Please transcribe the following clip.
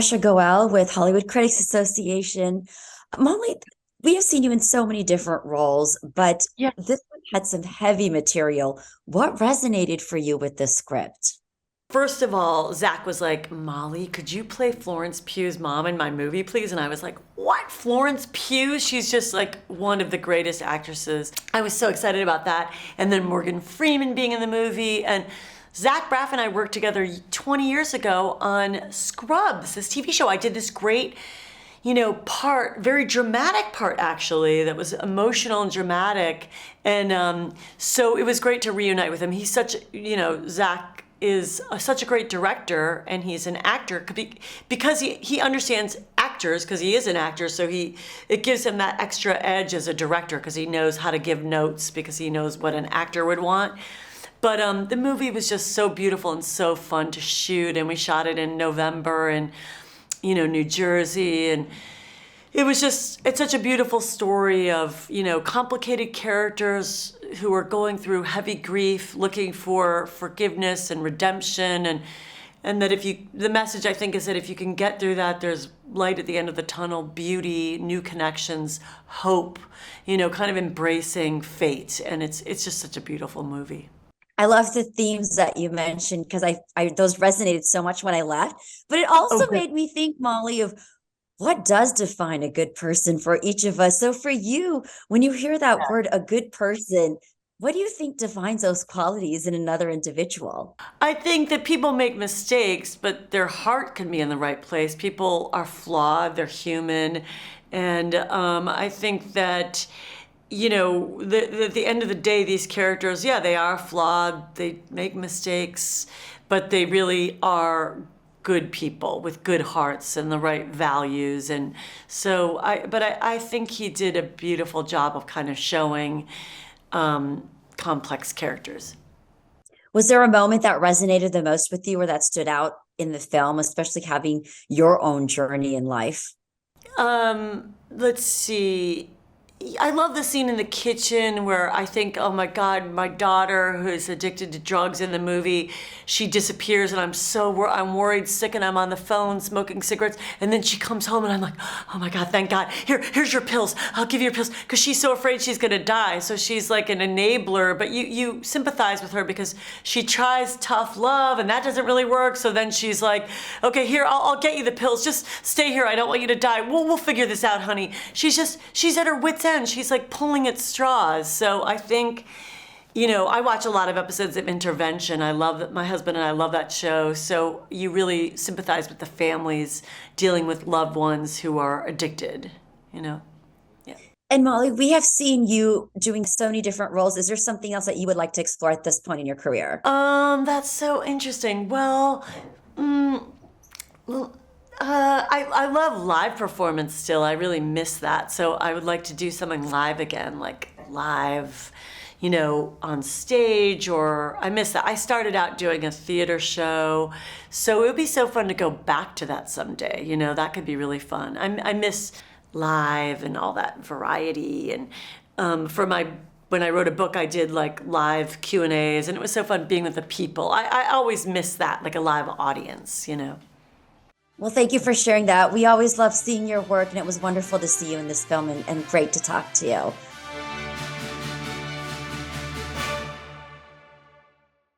Rasha Goel with Hollywood Critics Association. Molly, we have seen you in so many different roles, but Yeah. this one had some heavy material. What resonated for you with this script? First of all, Zach was like, Molly, could you play Florence Pugh's mom in my movie, please? And I was like, what? Florence Pugh? She's just like one of the greatest actresses. I was so excited about that. And then Morgan Freeman being in the movie. And Zach Braff and I worked together 20 years ago on Scrubs, this TV show. I did this great part, very dramatic part actually, that was emotional and dramatic. And so it was great to reunite with him. He's such, Zach is such a great director, and he's an actor because he understands actors, because he is an actor. So it gives him that extra edge as a director, because he knows how to give notes, because he knows what an actor would want. But the movie was just so beautiful and so fun to shoot, and we shot it in November in New Jersey. And it's such a beautiful story of, complicated characters who are going through heavy grief, looking for forgiveness and redemption. And that the message I think is that if you can get through that, there's light at the end of the tunnel, beauty, new connections, hope, kind of embracing fate. And it's just such a beautiful movie. I love the themes that you mentioned because I those resonated so much when I left, but it also Oh, good. made me think, Molly, of what does define a good person for each of us. So for you, when you hear that word, a good person, what do you think defines those qualities in another individual? I think that people make mistakes, but their heart can be in the right place. People are flawed, they're human. And I think that, at the end of the day, these characters, yeah, they are flawed, they make mistakes, but they really are good people with good hearts and the right values. And so I think he did a beautiful job of kind of showing complex characters. Was there a moment that resonated the most with you or that stood out in the film, especially having your own journey in life? Let's see. I love the scene in the kitchen where I think, oh my God, my daughter who's addicted to drugs in the movie, she disappears, and I'm worried, sick, and I'm on the phone smoking cigarettes, and then she comes home and I'm like, oh my God, thank God. Here's your pills. I'll give you your pills, because she's so afraid she's gonna die. So she's like an enabler, but you sympathize with her because she tries tough love and that doesn't really work. So then she's like, okay, here, I'll get you the pills. Just stay here. I don't want you to die. We'll figure this out, honey. She's at her wit's end. She's like pulling at straws. So I think, I watch a lot of episodes of Intervention. I love that. My husband and I love that show. So you really sympathize with the families dealing with loved ones who are addicted, Yeah. And Molly, we have seen you doing so many different roles. Is there something else that you would like to explore at this point in your career? That's so interesting. Well, mm, I love live performance still. I really miss that. So I would like to do something live again, like live, on stage, or I miss that. I started out doing a theater show. So it would be so fun to go back to that someday. That could be really fun. I miss live and all that variety. And when I wrote a book, I did like live Q&As, and it was so fun being with the people. I always miss that, like a live audience. Well, thank you for sharing that. We always love seeing your work, and it was wonderful to see you in this film and great to talk to you.